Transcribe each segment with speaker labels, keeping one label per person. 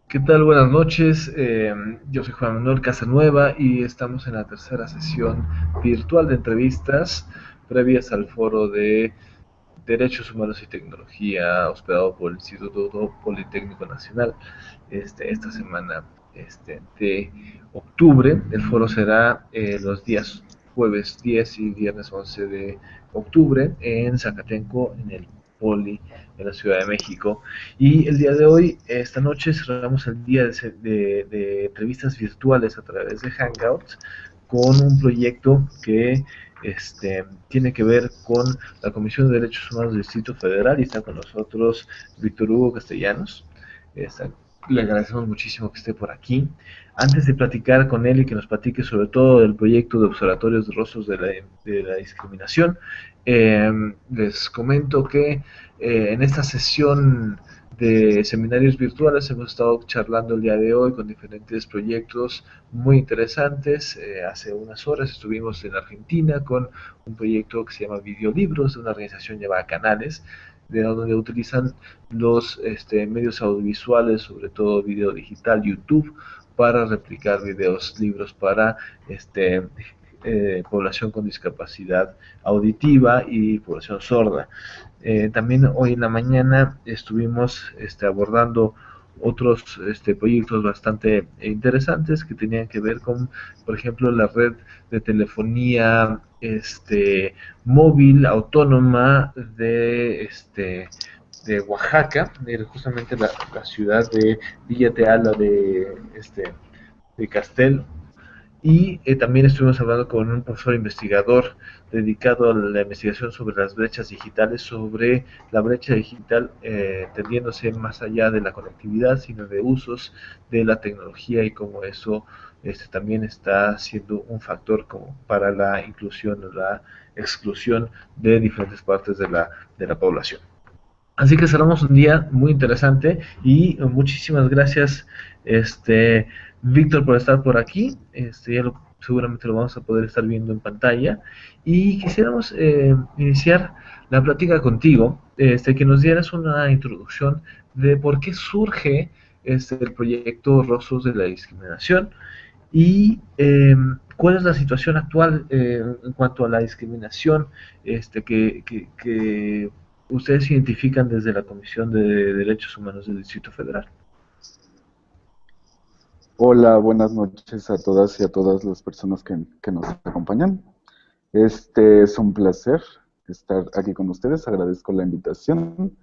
Speaker 1: ¿Qué tal? Buenas noches. Yo soy Juan Manuel Casanueva y estamos en la tercera sesión virtual de entrevistas previas al foro de Derechos Humanos y Tecnología hospedado por el Instituto Politécnico Nacional. Esta semana de octubre, el foro será los días jueves 10 y viernes 11 de octubre en Zacatenco, en el Poli, en la Ciudad de México. Y el día de hoy, esta noche, cerramos el día de entrevistas virtuales a través de Hangouts con un proyecto que tiene que ver con la Comisión de Derechos Humanos del Distrito Federal y está con nosotros Víctor Hugo Castellanos. Está, le agradecemos muchísimo que esté por aquí. Antes de platicar con él y que nos platique sobre todo del proyecto de observatorios de rostros de la discriminación, les comento que en esta sesión de seminarios virtuales hemos estado charlando el día de hoy con diferentes proyectos muy interesantes. Hace unas horas estuvimos en Argentina con un proyecto que se llama Videolibros de una organización llamada Canales, de donde utilizan los medios audiovisuales, sobre todo video digital, YouTube, para replicar videos, libros para población con discapacidad auditiva y población sorda. También hoy en la mañana estuvimos abordando otros proyectos bastante interesantes que tenían que ver con, por ejemplo, la red de telefonía móvil autónoma de Oaxaca, justamente la ciudad de Villa Teala de Castel, y también estuvimos hablando con un profesor investigador dedicado a la investigación sobre las brechas digitales, sobre la brecha digital tendiéndose más allá de la conectividad, sino de usos de la tecnología y cómo eso también está siendo un factor como para la inclusión o la exclusión de diferentes partes de la población. Así que cerramos un día muy interesante y muchísimas gracias, Víctor, por estar por aquí. Seguramente lo vamos a poder estar viendo en pantalla. Y quisiéramos iniciar la plática contigo, que nos dieras una introducción de por qué surge el proyecto Rostros de la Discriminación y cuál es la situación actual en cuanto a la discriminación que ustedes identifican desde la Comisión de Derechos Humanos del Distrito Federal.
Speaker 2: Hola, buenas noches a todas y a todas las personas que nos acompañan. Es un placer estar aquí con ustedes, agradezco la invitación.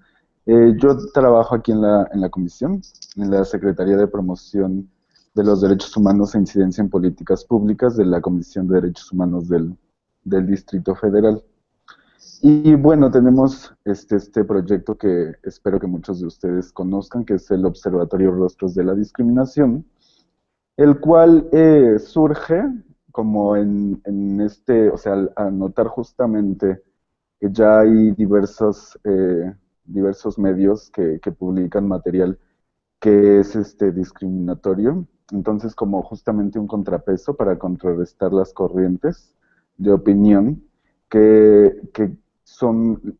Speaker 2: Yo trabajo aquí en la comisión, en la Secretaría de Promoción de los Derechos Humanos e Incidencia en Políticas Públicas de la Comisión de Derechos Humanos del Distrito Federal. Y bueno, tenemos este proyecto que espero que muchos de ustedes conozcan, que es el Observatorio Rostros de la Discriminación, el cual surge como o sea, al notar justamente que ya hay diversos medios que publican material que es discriminatorio, entonces como justamente un contrapeso para contrarrestar las corrientes de opinión que son,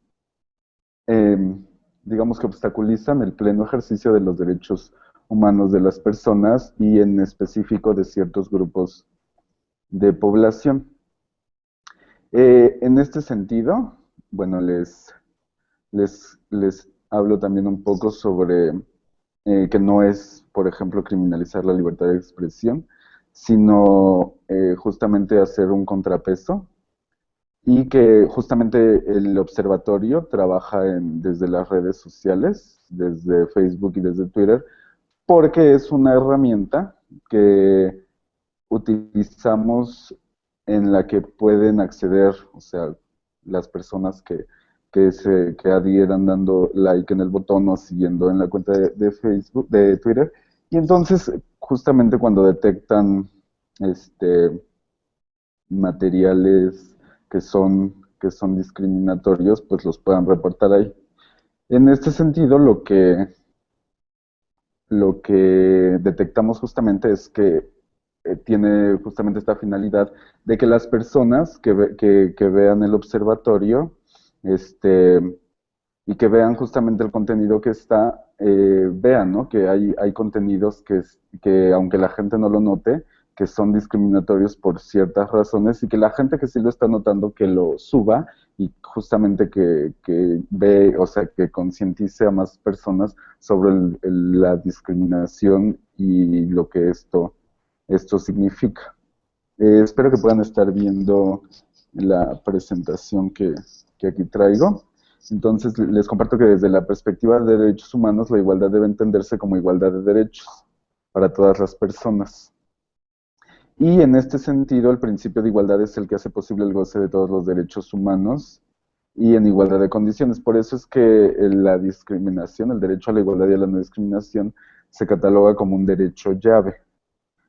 Speaker 2: eh, digamos que obstaculizan el pleno ejercicio de los derechos humanos de las personas y en específico de ciertos grupos de población. En este sentido, bueno, les hablo también un poco sobre que no es, por ejemplo, criminalizar la libertad de expresión, sino justamente hacer un contrapeso y que justamente el observatorio trabaja desde las redes sociales, desde Facebook y desde Twitter, porque es una herramienta que utilizamos en la que pueden acceder, o sea, las personas que adhieran dando like en el botón o siguiendo en la cuenta de Facebook, de Twitter. Y entonces, justamente cuando detectan este, materiales que son discriminatorios, pues los puedan reportar ahí. En este sentido, lo que detectamos justamente es que tiene justamente esta finalidad de que las personas que vean el observatorio este, y que vean justamente el contenido que está, vean, ¿no? Que hay contenidos que aunque la gente no lo note, que son discriminatorios por ciertas razones y que la gente que sí lo está notando que lo suba y justamente que ve, o sea, que concientice a más personas sobre la discriminación y lo que esto significa. Espero que puedan estar viendo la presentación que aquí traigo. Entonces, les comparto que desde la perspectiva de derechos humanos, la igualdad debe entenderse como igualdad de derechos para todas las personas. Y en este sentido, el principio de igualdad es el que hace posible el goce de todos los derechos humanos y en igualdad de condiciones. Por eso es que la discriminación, el derecho a la igualdad y a la no discriminación, se cataloga como un derecho llave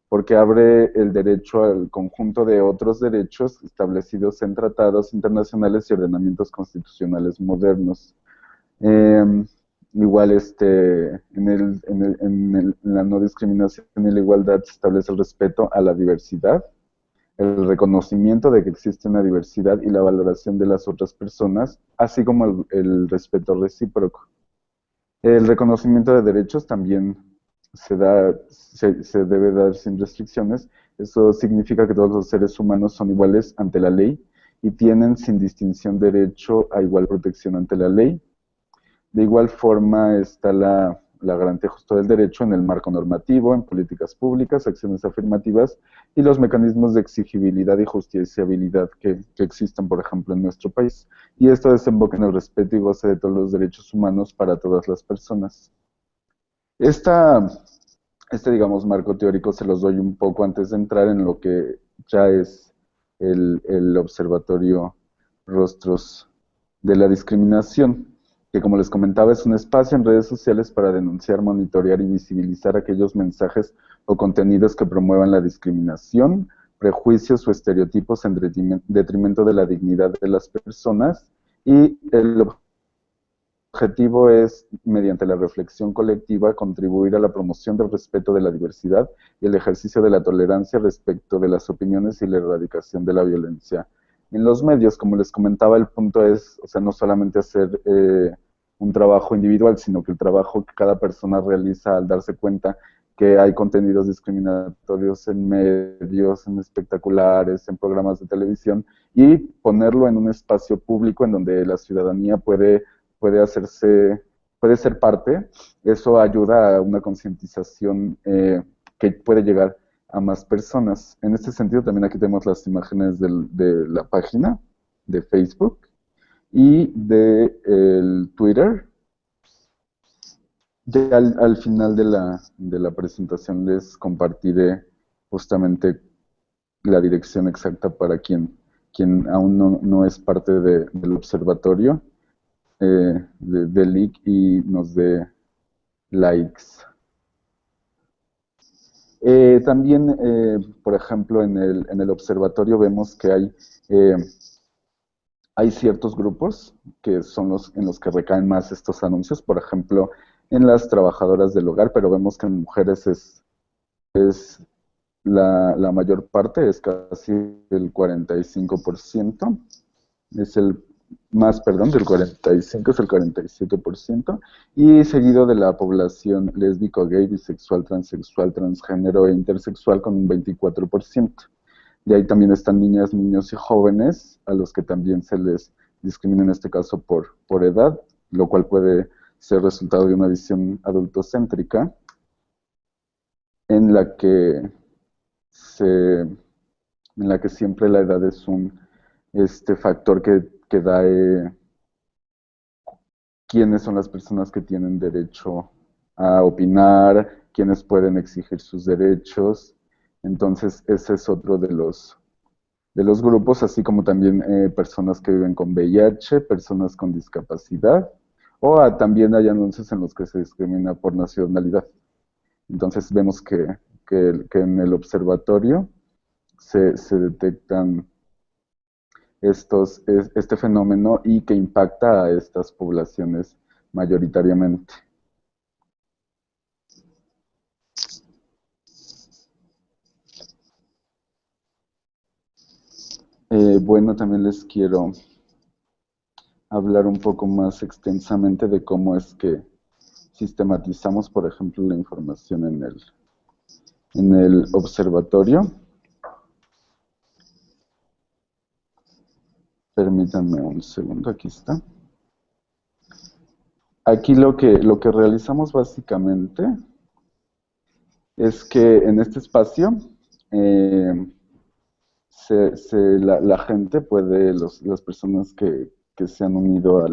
Speaker 2: porque abre el derecho al conjunto de otros derechos establecidos en tratados internacionales y ordenamientos constitucionales modernos. Eh, igual en la no discriminación y la igualdad se establece el respeto a la diversidad, el reconocimiento de que existe una diversidad y la valoración de las otras personas, así como el respeto recíproco. El reconocimiento de derechos también se debe dar sin restricciones. Eso significa que todos los seres humanos son iguales ante la ley y tienen sin distinción derecho a igual protección ante la ley. De igual forma está la garantía justa del derecho en el marco normativo, en políticas públicas, acciones afirmativas y los mecanismos de exigibilidad y justiciabilidad que existen, por ejemplo, en nuestro país. Y esto desemboca en el respeto y goce de todos los derechos humanos para todas las personas. Esta, digamos, marco teórico se los doy un poco antes de entrar en lo que ya es el observatorio Rostros de la Discriminación, que como les comentaba es un espacio en redes sociales para denunciar, monitorear y visibilizar aquellos mensajes o contenidos que promuevan la discriminación, prejuicios o estereotipos en detrimento de la dignidad de las personas y el objetivo es, mediante la reflexión colectiva, contribuir a la promoción del respeto de la diversidad y el ejercicio de la tolerancia respecto de las opiniones y la erradicación de la violencia. En los medios, como les comentaba, el punto es, o sea, no solamente hacer un trabajo individual, sino que el trabajo que cada persona realiza al darse cuenta que hay contenidos discriminatorios en medios, en espectaculares, en programas de televisión, y ponerlo en un espacio público en donde la ciudadanía puede hacerse, puede ser parte, eso ayuda a una concientización que puede llegar a más personas. En este sentido, también aquí tenemos las imágenes de la página de Facebook y de el Twitter. Ya al final de la presentación les compartiré justamente la dirección exacta para quien aún no es parte del observatorio de leak y nos dé likes. También, por ejemplo, en el observatorio vemos que hay ciertos grupos que son los en los que recaen más estos anuncios, por ejemplo, en las trabajadoras del hogar, pero vemos que en mujeres es la mayor parte, es casi el 45%, es el más, perdón, del 45 es el 47%, y seguido de la población lésbico, gay, bisexual, transexual, transgénero e intersexual con un 24%. De ahí también están niñas, niños y jóvenes, a los que también se les discrimina en este caso por edad, lo cual puede ser resultado de una visión adultocéntrica, en la que en la que siempre la edad es un factor que da quiénes son las personas que tienen derecho a opinar, quiénes pueden exigir sus derechos. Entonces, ese es otro de los grupos, así como también personas que viven con VIH, personas con discapacidad, o también hay anuncios en los que se discrimina por nacionalidad. Entonces, vemos que en el observatorio se detectan este fenómeno y que impacta a estas poblaciones mayoritariamente. Bueno, también les quiero hablar un poco más extensamente de cómo es que sistematizamos, por ejemplo, la información en el observatorio. Permítanme un segundo, aquí está. Aquí lo que realizamos básicamente es que en este espacio eh, la gente puede, las personas que se han unido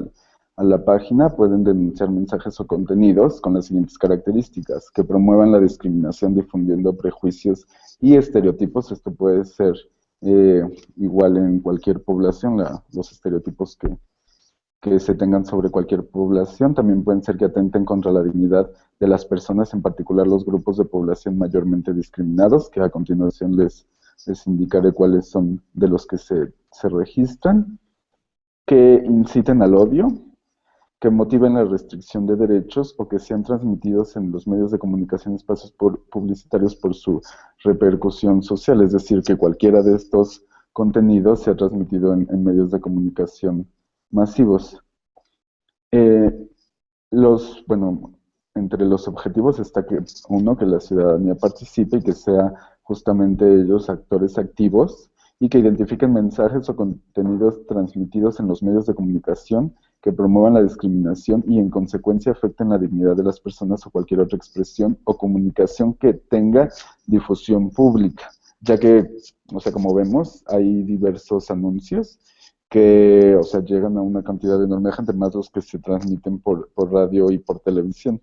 Speaker 2: a la página pueden denunciar mensajes o contenidos con las siguientes características: que promuevan la discriminación difundiendo prejuicios y estereotipos. Esto puede ser eh, igual en cualquier población, los estereotipos que se tengan sobre cualquier población. También pueden ser que atenten contra la dignidad de las personas, en particular los grupos de población mayormente discriminados, que a continuación les indicaré cuáles son de los que se registran, que inciten al odio, que motiven la restricción de derechos o que sean transmitidos en los medios de comunicación, espacios publicitarios por su repercusión social, es decir, que cualquiera de estos contenidos sea transmitido en medios de comunicación masivos. Eh, bueno, entre los objetivos está que, uno, que la ciudadanía participe y que sea justamente ellos actores activos y que identifiquen mensajes o contenidos transmitidos en los medios de comunicación que promuevan la discriminación y en consecuencia afecten la dignidad de las personas o cualquier otra expresión o comunicación que tenga difusión pública, ya que, o sea, como vemos, hay diversos anuncios que, o sea, llegan a una cantidad enorme de gente, más los que se transmiten por radio y por televisión.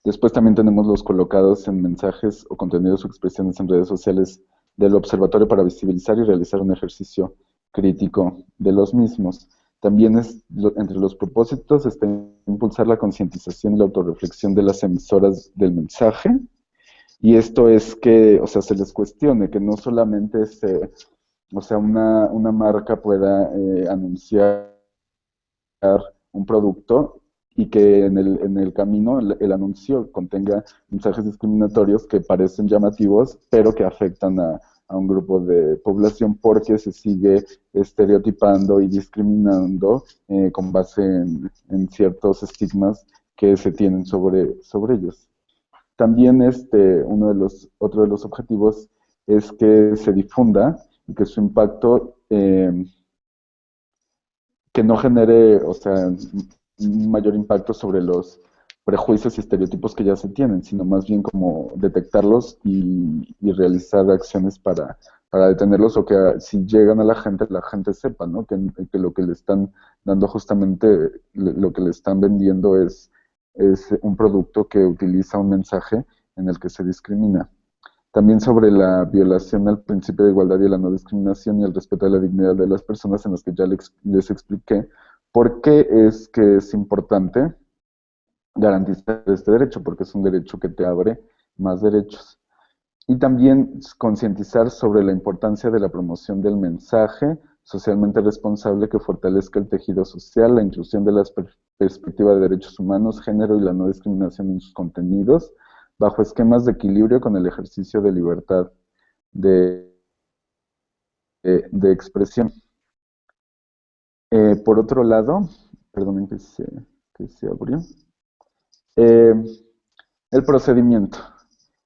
Speaker 2: Después también tenemos los colocados en mensajes o contenidos o expresiones en redes sociales del observatorio para visibilizar y realizar un ejercicio crítico de los mismos. También entre los propósitos está impulsar la concientización y la autorreflexión de las emisoras del mensaje. Y esto es que, o sea, se les cuestione, que no solamente o sea, una marca pueda anunciar un producto y que en el camino el anuncio contenga mensajes discriminatorios que parecen llamativos, pero que afectan a un grupo de población porque se sigue estereotipando y discriminando con base en ciertos estigmas que se tienen sobre ellos. También otro de los objetivos es que se difunda y que su impacto que no genere, o sea, un mayor impacto sobre los prejuicios y estereotipos que ya se tienen, sino más bien como detectarlos y realizar acciones para detenerlos o que si llegan a la gente sepa, ¿no? Que lo que le están dando justamente, lo que le están vendiendo es un producto que utiliza un mensaje en el que se discrimina. También sobre la violación al principio de igualdad y la no discriminación y el respeto a la dignidad de las personas, en los que ya les expliqué por qué es que es importante garantizar este derecho, porque es un derecho que te abre más derechos. Y también concientizar sobre la importancia de la promoción del mensaje socialmente responsable que fortalezca el tejido social, la inclusión de las perspectivas de derechos humanos, género y la no discriminación en sus contenidos, bajo esquemas de equilibrio con el ejercicio de libertad de, de expresión. Por otro lado, perdonen que se abrió, eh, el procedimiento.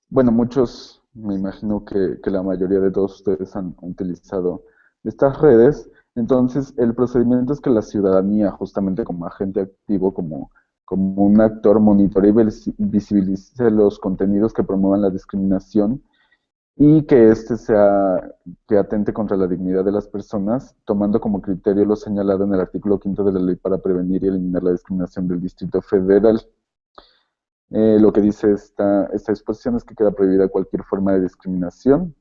Speaker 2: Bueno, muchos, me imagino que la mayoría de todos ustedes han utilizado estas redes. Entonces, el procedimiento es que la ciudadanía, justamente como agente activo, como un actor, monitoree y visibilice los contenidos que promuevan la discriminación y que que atente contra la dignidad de las personas, tomando como criterio lo señalado en el artículo 5 de la Ley para prevenir y eliminar la discriminación del Distrito Federal. Lo que dice esta disposición es que queda prohibida cualquier forma de discriminación,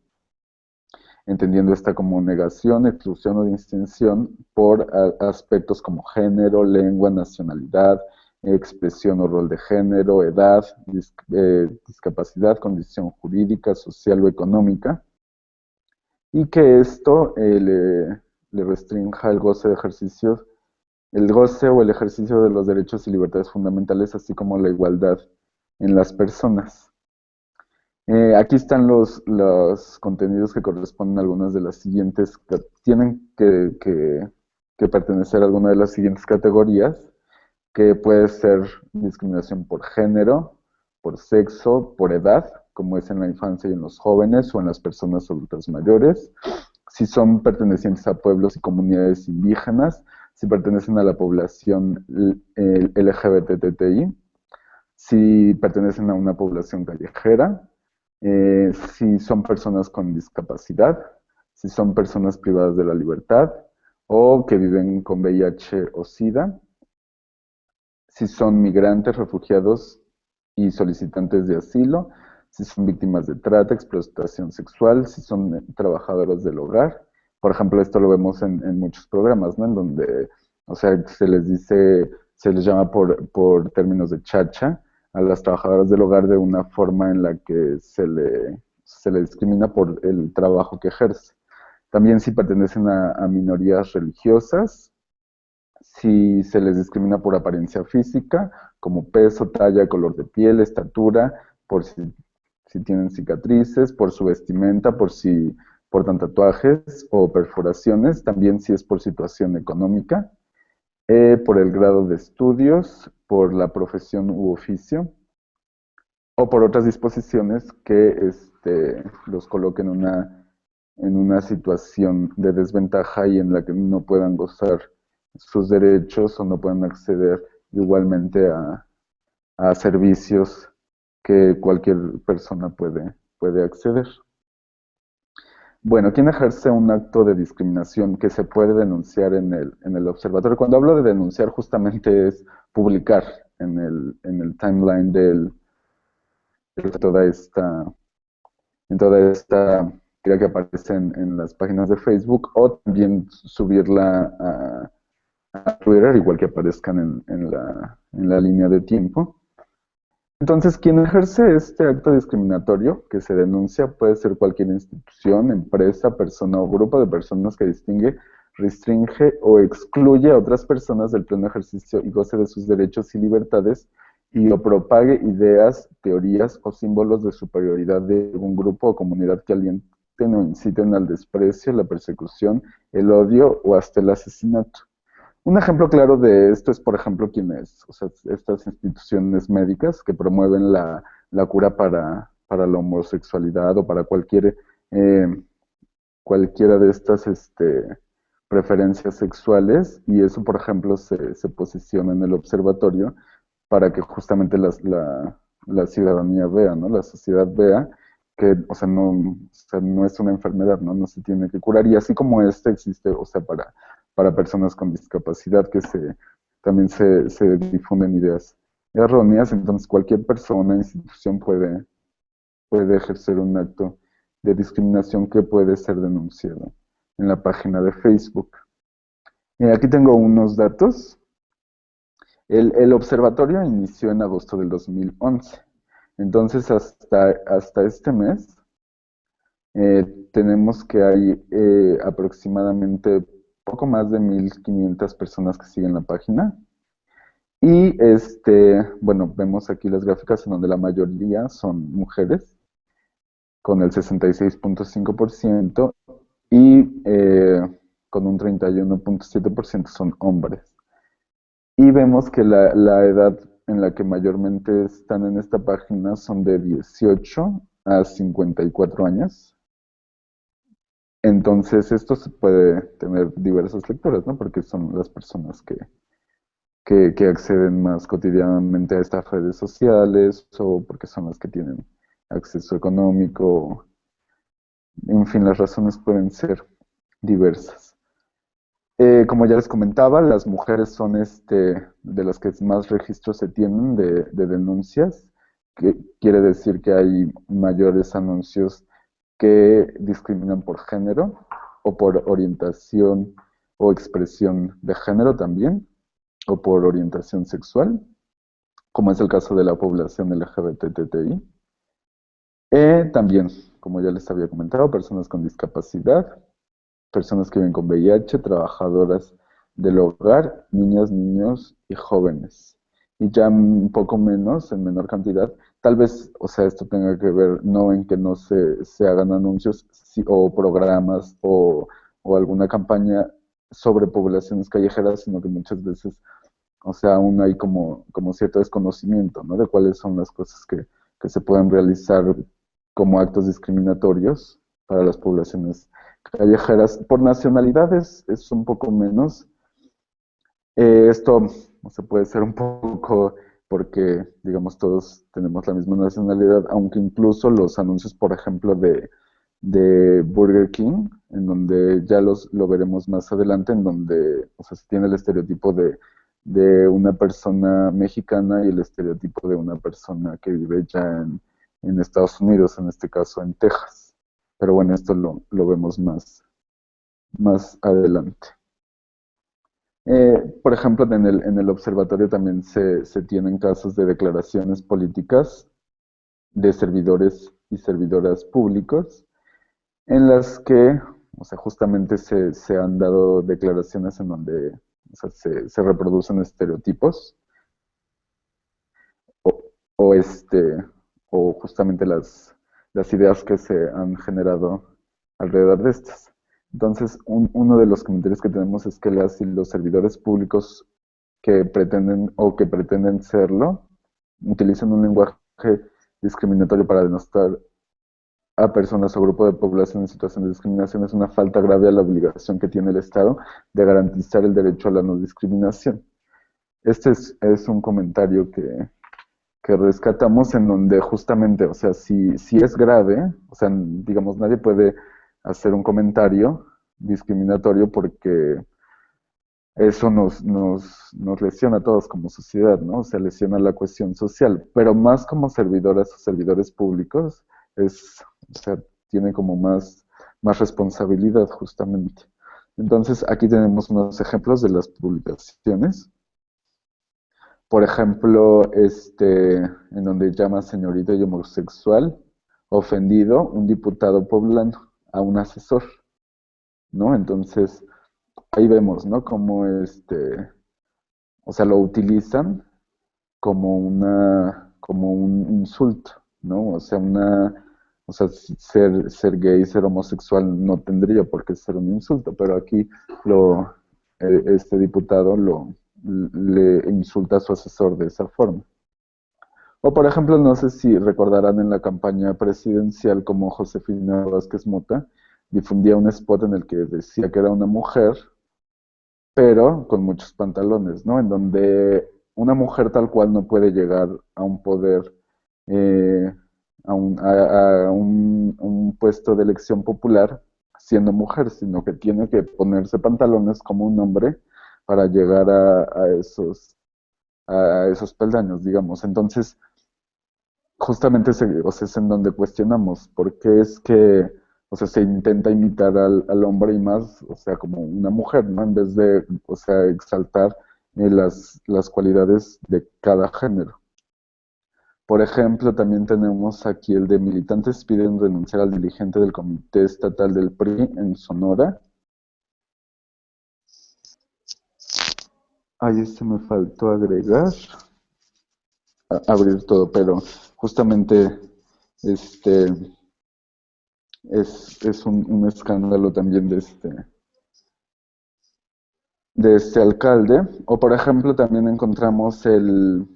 Speaker 2: entendiendo esta como negación, exclusión o distinción por aspectos como género, lengua, nacionalidad, expresión o rol de género, edad, discapacidad, condición jurídica, social o económica, y que esto le restrinja el goce o el ejercicio de los derechos y libertades fundamentales, así como la igualdad en las personas. Aquí están los contenidos que corresponden a algunas de las siguientes que tienen que que pertenecer a alguna de las siguientes categorías, que puede ser discriminación por género, por sexo, por edad, como es en la infancia y en los jóvenes o en las personas adultas mayores, si son pertenecientes a pueblos y comunidades indígenas, si pertenecen a la población LGBTTI, si pertenecen a una población callejera, si son personas con discapacidad, si son personas privadas de la libertad o que viven con VIH o SIDA, si son migrantes, refugiados y solicitantes de asilo, si son víctimas de trata, explotación sexual, si son trabajadoras del hogar. Por ejemplo, esto lo vemos en muchos programas, ¿no? En donde, o sea, se les dice, se les llama por términos de chacha a las trabajadoras del hogar de una forma en la que se le discrimina por el trabajo que ejerce. También si pertenecen a minorías religiosas, si se les discrimina por apariencia física, como peso, talla, color de piel, estatura, por si tienen cicatrices, por su vestimenta, por si portan tatuajes o perforaciones, también si es por situación económica, por el grado de estudios, por la profesión u oficio, o por otras disposiciones que los coloquen en una situación de desventaja y en la que no puedan gozar sus derechos o no puedan acceder igualmente a servicios que cualquier persona puede acceder. Bueno, ¿quién ejerce un acto de discriminación que se puede denunciar en el observatorio? Cuando hablo de denunciar, justamente es publicar en el timeline de toda esta idea que aparece en las páginas de Facebook, o también subirla a Twitter, igual que aparezcan en la línea de tiempo. Entonces, quien ejerce este acto discriminatorio que se denuncia puede ser cualquier institución, empresa, persona o grupo de personas que distingue, restringe o excluye a otras personas del pleno ejercicio y goce de sus derechos y libertades y o propague ideas, teorías o símbolos de superioridad de algún grupo o comunidad que alienten o inciten al desprecio, la persecución, el odio o hasta el asesinato. Un ejemplo claro de esto es, por ejemplo, quienes, o sea, estas instituciones médicas que promueven la cura para la homosexualidad o para eh, cualquiera de estas preferencias sexuales, y eso, por ejemplo, se posiciona en el observatorio para que justamente la ciudadanía vea, ¿no? La sociedad vea que, o sea, no es una enfermedad, ¿no? No se tiene que curar. Y así como existe, o sea, para personas con discapacidad, que también se difunden ideas erróneas, entonces cualquier persona, institución puede ejercer un acto de discriminación que puede ser denunciado en la página de Facebook. Aquí tengo unos datos. El observatorio inició en agosto del 2011. Entonces, hasta este mes, tenemos que hay aproximadamente poco más de 1.500 personas que siguen la página. Y bueno, vemos aquí las gráficas en donde la mayoría son mujeres, con el 66.5%, y con un 31.7% son hombres. Y vemos que la edad en la que mayormente están en esta página son de 18 a 54 años. Entonces, esto se puede tener diversas lecturas, ¿no? Porque son las personas que acceden más cotidianamente a estas redes sociales o porque son las que tienen acceso económico. En fin, las razones pueden ser diversas. Como ya les comentaba, las mujeres son de las que más registros se tienen de denuncias, que quiere decir que hay mayores anuncios que discriminan por género o por orientación o expresión de género también, o por orientación sexual, como es el caso de la población LGBTTI. También, como ya les había comentado, personas con discapacidad, personas que viven con VIH, trabajadoras del hogar, niñas, niños y jóvenes. Y ya un poco menos, en menor cantidad, tal vez, o sea, esto tenga que ver no en que no se hagan anuncios o programas o alguna campaña sobrepoblaciones callejeras, sino que muchas veces, o sea, aún hay como cierto desconocimiento, ¿no? De cuáles son las cosas que se pueden realizar como actos discriminatorios para las poblaciones callejeras. Por nacionalidades es un poco menos. Esto, o sea, puede ser un poco porque, digamos, todos tenemos la misma nacionalidad, aunque incluso los anuncios, por ejemplo, de Burger King, en donde ya lo veremos más adelante, en donde, o sea, se tiene el estereotipo de una persona mexicana y el estereotipo de una persona que vive ya en Estados Unidos, en este caso en Texas. Pero bueno, esto lo vemos más adelante. Por ejemplo, en el observatorio también se tienen casos de declaraciones políticas de servidores y servidoras públicos, en las que, o sea, justamente se han dado declaraciones en donde, o sea, se reproducen estereotipos o, o este, o justamente las ideas que se han generado alrededor de estas. Entonces, uno de los comentarios que tenemos es que las y los servidores públicos que pretenden o que pretenden serlo utilizan un lenguaje discriminatorio para denostar a personas o grupos de población en situación de discriminación es una falta grave a la obligación que tiene el Estado de garantizar el derecho a la no discriminación. Este es un comentario que rescatamos en donde justamente, o sea, si es grave, o sea, digamos, nadie puede hacer un comentario discriminatorio porque eso nos lesiona a todos como sociedad, ¿no? O sea, lesiona la cuestión social, pero más como servidoras o servidores públicos, o sea, tiene como más responsabilidad justamente. Entonces, aquí tenemos unos ejemplos de las publicaciones. Por ejemplo, en donde llama señorita y homosexual, ofendido un diputado poblano a un asesor, ¿no? Entonces, ahí vemos, ¿no? Cómo o sea, lo utilizan como un insulto, ¿no? O sea, ser gay, ser homosexual no tendría por qué ser un insulto, pero aquí este diputado le insulta a su asesor de esa forma. O por ejemplo, no sé si recordarán en la campaña presidencial como Josefina Vázquez Mota difundía un spot en el que decía que era una mujer pero con muchos pantalones, ¿no? En donde una mujer tal cual no puede llegar a un poder, eh, a un puesto de elección popular siendo mujer, sino que tiene que ponerse pantalones como un hombre para llegar a esos peldaños, digamos. Entonces, justamente o sea, es en donde cuestionamos por qué es que, o sea, se intenta imitar al hombre y más, o sea, como una mujer, ¿no? En vez de, o sea, exaltar las cualidades de cada género. Por ejemplo, también tenemos aquí el de militantes piden renunciar al dirigente del Comité Estatal del PRI en Sonora. Ahí me faltó agregar, abrir todo, pero justamente este es un escándalo también de este alcalde. O por ejemplo también encontramos el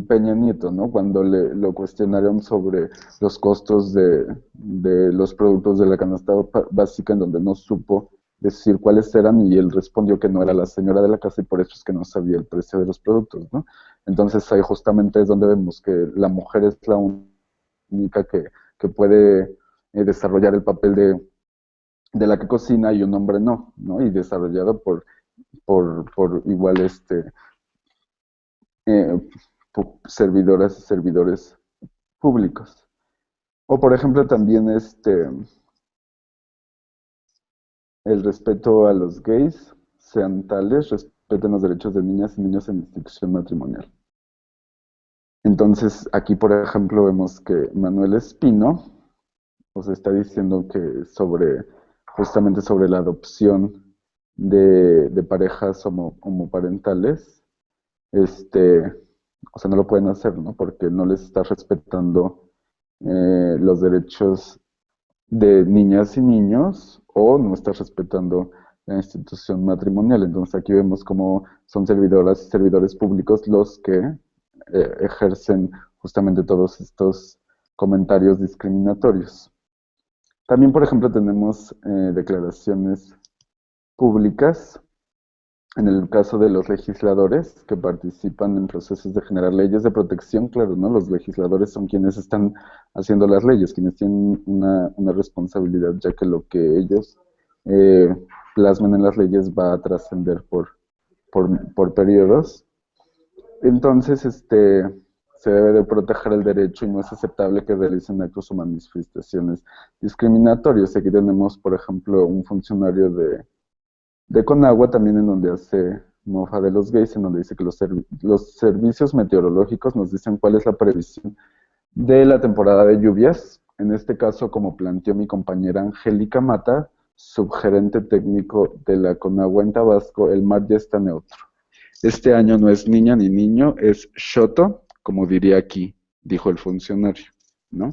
Speaker 2: Peña Nieto, ¿no? Cuando lo cuestionaron sobre los costos de los productos de la canasta básica, en donde no supo decir cuáles eran y él respondió que no era la señora de la casa y por eso es que no sabía el precio de los productos, ¿no? Entonces ahí justamente es donde vemos que la mujer es la única que puede desarrollar el papel de la que cocina y un hombre no, ¿no? Y desarrollado por igual eh, servidoras y servidores públicos. O por ejemplo también el respeto a los gays, sean tales, respeten los derechos de niñas y niños en institución matrimonial. Entonces aquí por ejemplo vemos que Manuel Espino os está diciendo que justamente sobre la adopción de parejas homoparentales, este, o sea, no lo pueden hacer, ¿no? Porque no les está respetando los derechos de niñas y niños o no está respetando la institución matrimonial. Entonces aquí vemos cómo son servidoras y servidores públicos los que ejercen justamente todos estos comentarios discriminatorios. También, por ejemplo, tenemos declaraciones públicas en el caso de los legisladores que participan en procesos de generar leyes de protección. Claro, ¿no? Los legisladores son quienes están haciendo las leyes, quienes tienen una responsabilidad, ya que lo que ellos eh, plasmen en las leyes va a trascender por periodos. Entonces, se debe de proteger el derecho y no es aceptable que realicen actos o manifestaciones discriminatorios. Aquí tenemos, por ejemplo, un funcionario de Conagua también en donde hace mofa de los gays, en donde dice que los servicios meteorológicos nos dicen cuál es la previsión de la temporada de lluvias. En este caso, como planteó mi compañera Angélica Mata, subgerente técnico de la Conagua en Tabasco, el mar ya está neutro. Este año no es niña ni niño, es Shoto, como diría aquí, dijo el funcionario, ¿no?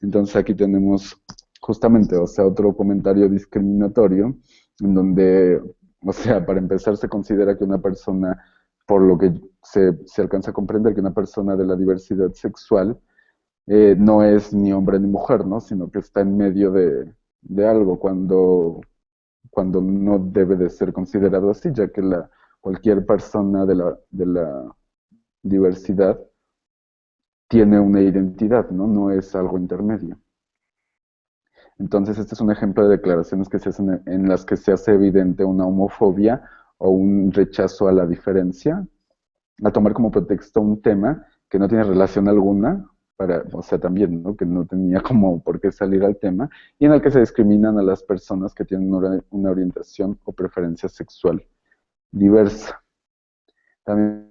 Speaker 2: Entonces aquí tenemos justamente, o sea, otro comentario discriminatorio, en donde, o sea, para empezar se considera que una persona, por lo que se alcanza a comprender, que una persona de la diversidad sexual no es ni hombre ni mujer, ¿no? Sino que está en medio de algo, cuando no debe de ser considerado así, ya que cualquier persona de la diversidad tiene una identidad, ¿no? No es algo intermedio. Entonces, este es un ejemplo de declaraciones que se hacen en las que se hace evidente una homofobia o un rechazo a la diferencia, a tomar como pretexto un tema que no tiene relación alguna, o sea, también, ¿no? Que no tenía como por qué salir al tema, y en el que se discriminan a las personas que tienen una orientación o preferencia sexual diversa. También,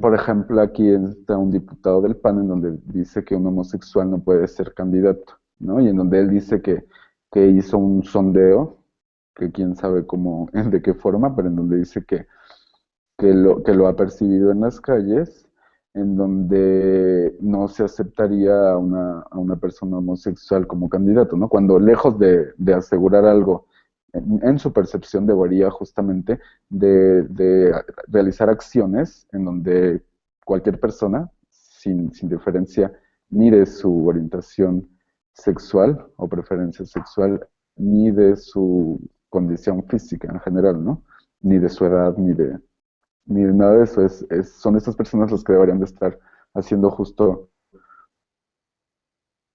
Speaker 2: por ejemplo, aquí está un diputado del PAN en donde dice que un homosexual no puede ser candidato, ¿no? Y en donde él dice que hizo un sondeo, que quién sabe cómo, de qué forma, pero en donde dice que lo ha percibido en las calles, en donde no se aceptaría a una persona homosexual como candidato, ¿no? Cuando lejos de asegurar algo en su percepción debería justamente de realizar acciones en donde cualquier persona, sin diferencia ni de su orientación sexual o preferencia sexual, ni de su condición física en general, ¿no? Ni de su edad, ni de nada de eso. Son estas personas las que deberían de estar haciendo justo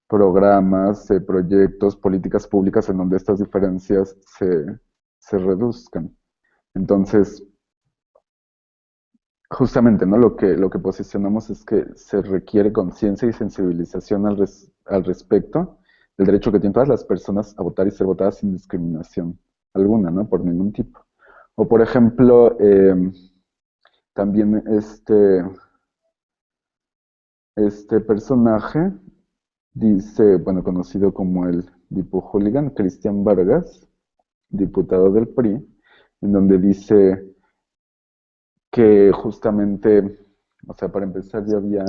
Speaker 2: programas, proyectos, políticas públicas en donde estas diferencias se reduzcan. Entonces, justamente, ¿no? Lo que posicionamos es que se requiere conciencia y sensibilización al respecto del derecho que tienen todas las personas a votar y ser votadas sin discriminación alguna, ¿no? Por ningún tipo. O, por ejemplo, también este personaje dice, bueno, conocido como el Dipu Hooligan, Cristian Vargas, diputado del PRI, en donde dice que justamente, o sea, para empezar ya había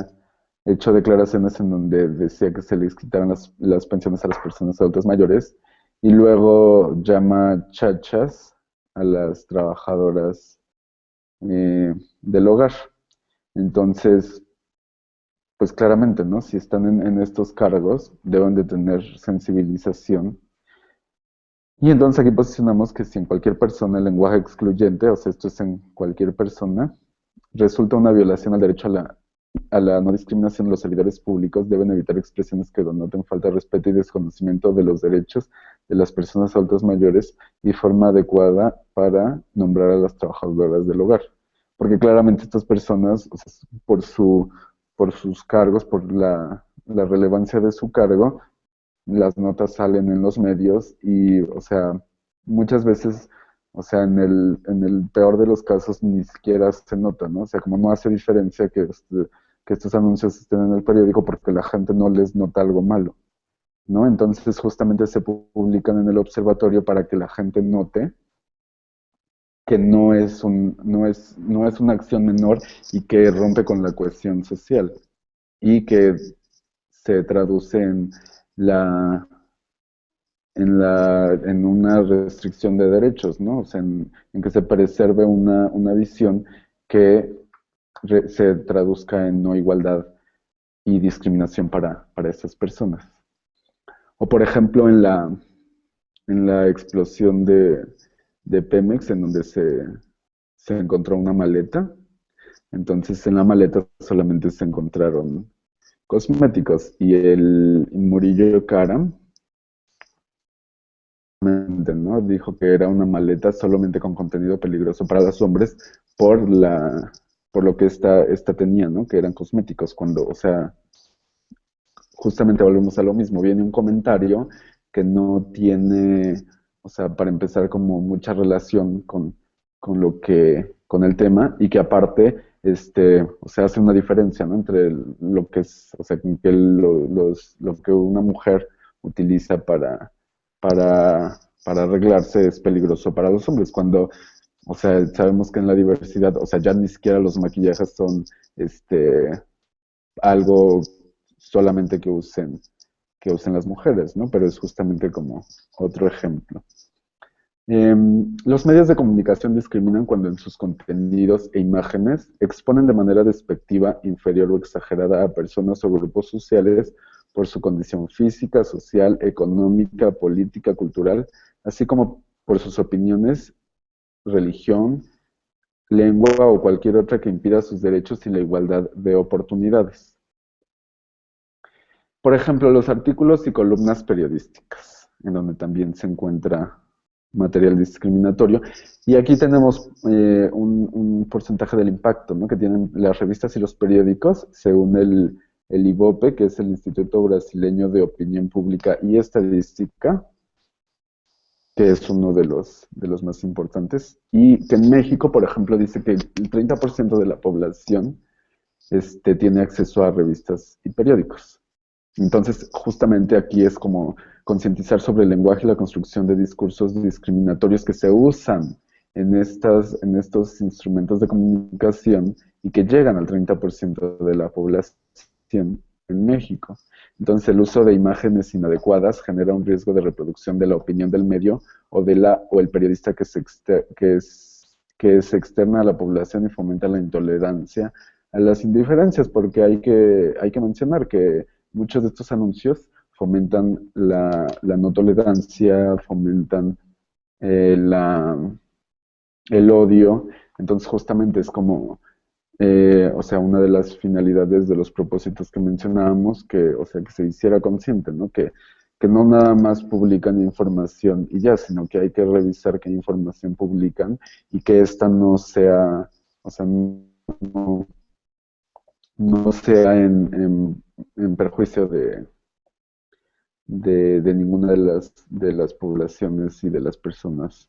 Speaker 2: hecho declaraciones en donde decía que se les quitaran las pensiones a las personas adultas mayores y luego llama chachas a las trabajadoras del hogar. Entonces, pues claramente, ¿no? Si están en estos cargos, deben de tener sensibilización. Y entonces aquí posicionamos que si en cualquier persona el lenguaje excluyente, o sea, esto es en cualquier persona, resulta una violación al derecho a la no discriminación, los servidores públicos deben evitar expresiones que denoten falta de respeto y desconocimiento de los derechos de las personas adultas mayores y forma adecuada para nombrar a las trabajadoras del hogar. Porque claramente estas personas, o sea, por sus cargos, por la relevancia de su cargo, las notas salen en los medios y, o sea, muchas veces, o sea, en el peor de los casos ni siquiera se nota, ¿no? O sea, como no hace diferencia que estos anuncios estén en el periódico porque la gente no les nota algo malo, ¿no? Entonces justamente se publican en el observatorio para que la gente note que no es una acción menor y que rompe con la cohesión social y que se traduce en la en una restricción de derechos, ¿no? O sea, en que se preserve una visión que se traduzca en no igualdad y discriminación para estas personas. O por ejemplo en la explosión de Pemex, en donde se encontró una maleta. Entonces en la maleta solamente se encontraron cosméticos y el Murillo Karam, ¿no? Dijo que era una maleta solamente con contenido peligroso para los hombres por por lo que esta tenía, ¿no? Que eran cosméticos, cuando, o sea, justamente volvemos a lo mismo, viene un comentario que no tiene, o sea, para empezar como mucha relación con con el tema y que aparte, o sea, hace una diferencia, ¿no? Entre lo que es, o sea, que lo que una mujer utiliza para arreglarse es peligroso para los hombres, cuando, o sea, sabemos que en la diversidad, o sea, ya ni siquiera los maquillajes son, algo solamente que usen las mujeres, ¿no? Pero es justamente como otro ejemplo. Los medios de comunicación discriminan cuando en sus contenidos e imágenes exponen de manera despectiva, inferior o exagerada a personas o grupos sociales por su condición física, social, económica, política, cultural, así como por sus opiniones, religión, lengua o cualquier otra que impida sus derechos y la igualdad de oportunidades. Por ejemplo, los artículos y columnas periodísticas, en donde también se encuentra material discriminatorio. Y aquí tenemos un porcentaje del impacto, ¿no? Que tienen las revistas y los periódicos, según el IBOPE, que es el Instituto Brasileño de Opinión Pública y Estadística, que es uno de los más importantes. Y que en México, por ejemplo, dice que el 30% de la población tiene acceso a revistas y periódicos. Entonces, justamente aquí es como concientizar sobre el lenguaje y la construcción de discursos discriminatorios que se usan en estos instrumentos de comunicación y que llegan al 30% de la población en México. Entonces, el uso de imágenes inadecuadas genera un riesgo de reproducción de la opinión del medio o el periodista que se externa a la población y fomenta la intolerancia a las indiferencias, porque hay que mencionar que muchos de estos anuncios fomentan la no tolerancia, fomentan eh, la, el odio. Entonces, justamente es como, o sea, una de las finalidades de los propósitos que mencionábamos, que, o sea, que se hiciera consciente, ¿no? Que no nada más publican información y ya, sino que hay que revisar qué información publican y que esta no sea, o sea, no sea en perjuicio de ninguna de las poblaciones y de las personas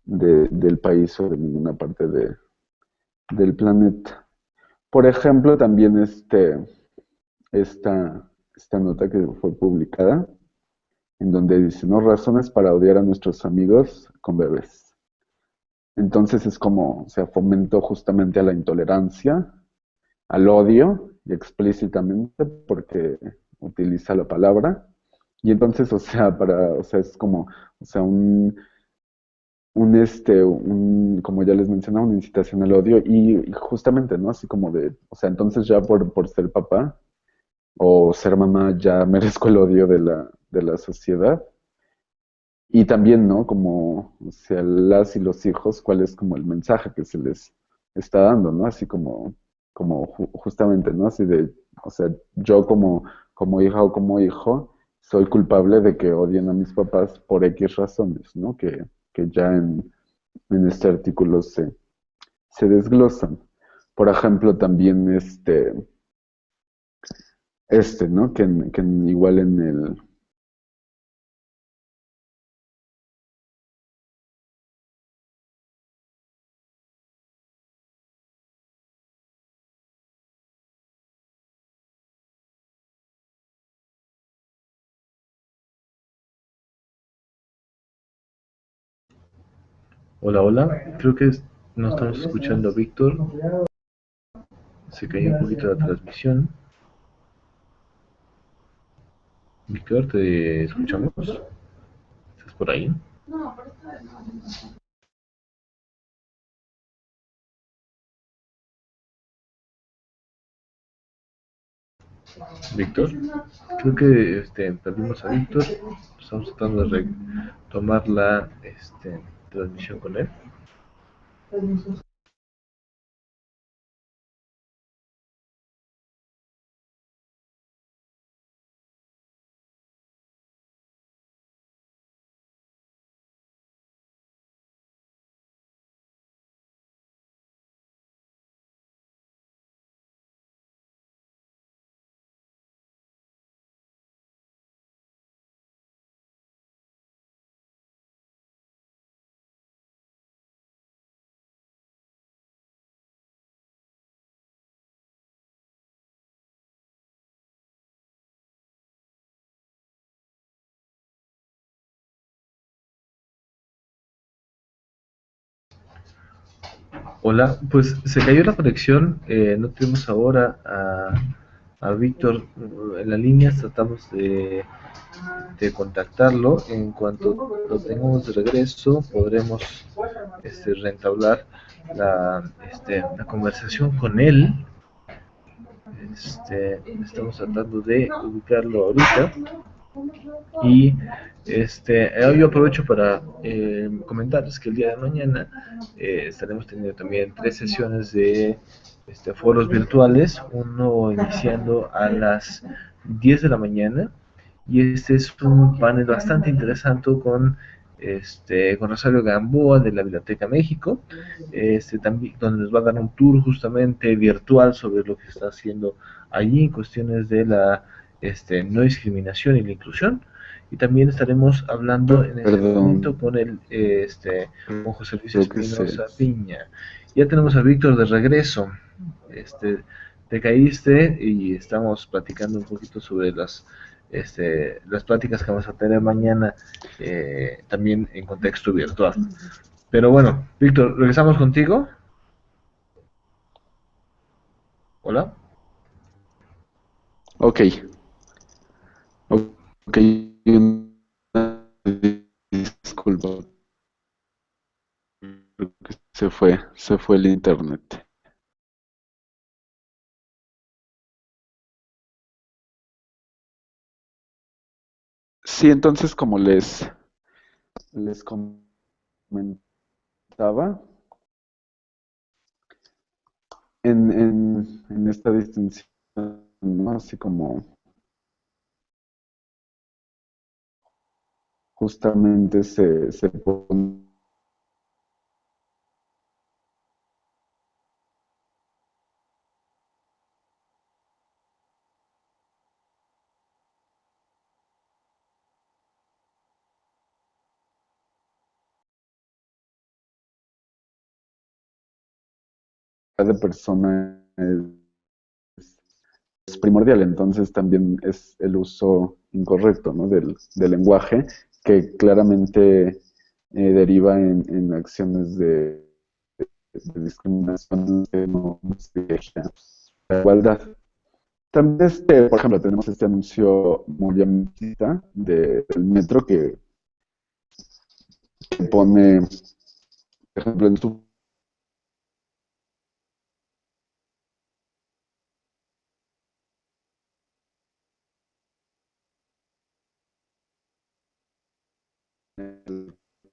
Speaker 2: del país o de ninguna parte del planeta. Por ejemplo, también esta nota que fue publicada, en donde dice, no razones para odiar a nuestros amigos con bebés. Entonces es como, o sea, fomentó justamente a la intolerancia, al odio, y explícitamente, porque utiliza la palabra. Y entonces, o sea, o sea, es como, o sea, como ya les mencionaba, una incitación al odio y justamente, ¿no? Así como de, o sea, entonces ya por ser papá o ser mamá ya merezco el odio de la sociedad. Y también, ¿no? Como, o sea, las y los hijos, cuál es como el mensaje que se les está dando, ¿no? Así como, justamente, ¿no? Así de, o sea, yo como hija o como hijo, soy culpable de que odien a mis papás por X razones, ¿no? Que ya en este artículo se desglosan. Por ejemplo, también ¿no? Igual en el,
Speaker 1: Hola, hola. Creo que no estamos escuchando a Víctor. Se cayó un poquito la transmisión. Víctor, ¿te escuchamos? por ahí? Víctor, creo que perdimos a Víctor. Estamos tratando de retomar la transmisión con él. Hola, pues se cayó la conexión, no tenemos ahora a Víctor en la línea, tratamos de contactarlo. En cuanto lo tengamos de regreso, podremos reentablar la conversación con él. Estamos tratando de ubicarlo ahorita. Y yo aprovecho para comentarles que el día de mañana estaremos teniendo también 3 sesiones de foros virtuales, uno iniciando a las 10 de la mañana, y este es un panel bastante interesante con Rosario Gamboa de la Biblioteca México, también, donde nos va a dar un tour justamente virtual sobre lo que está haciendo allí en cuestiones de la no discriminación y la inclusión. Y también estaremos hablando en ese momento con con José Luis Espinosa Piña. Ya tenemos a Víctor de regreso. Te caíste y estamos platicando un poquito sobre las pláticas que vamos a tener mañana, también en contexto virtual. Pero bueno, Víctor, regresamos contigo. Hola.
Speaker 2: Ok, ok, disculpa, creo que se fue el internet. Sí, entonces como les comentaba, en esta distinción, ¿no? Así como justamente se pone cada persona es primordial, entonces también es el uso incorrecto, ¿no? del lenguaje que claramente deriva en acciones de discriminación que no se dirige a la igualdad. También, por ejemplo, tenemos este anuncio muy llamativo del metro que pone, por ejemplo, en su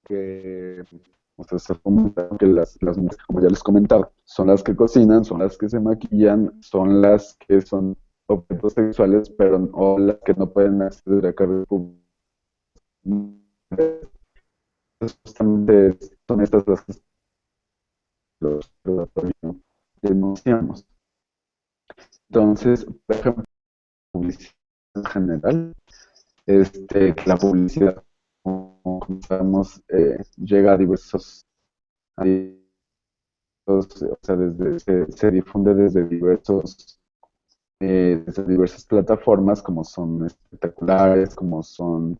Speaker 2: que, o sea, se comenta que las mujeres, como ya les comentaba, son las que cocinan, son las que se maquillan, son las que son objetos sexuales, pero o las que no pueden acceder a cargos públicos. Justamente son estas las que los predatorios denunciamos. Entonces, por ejemplo, publicidad en general, la publicidad, como sabemos, llega a o sea, se difunde desde diversas plataformas, como son espectaculares, como son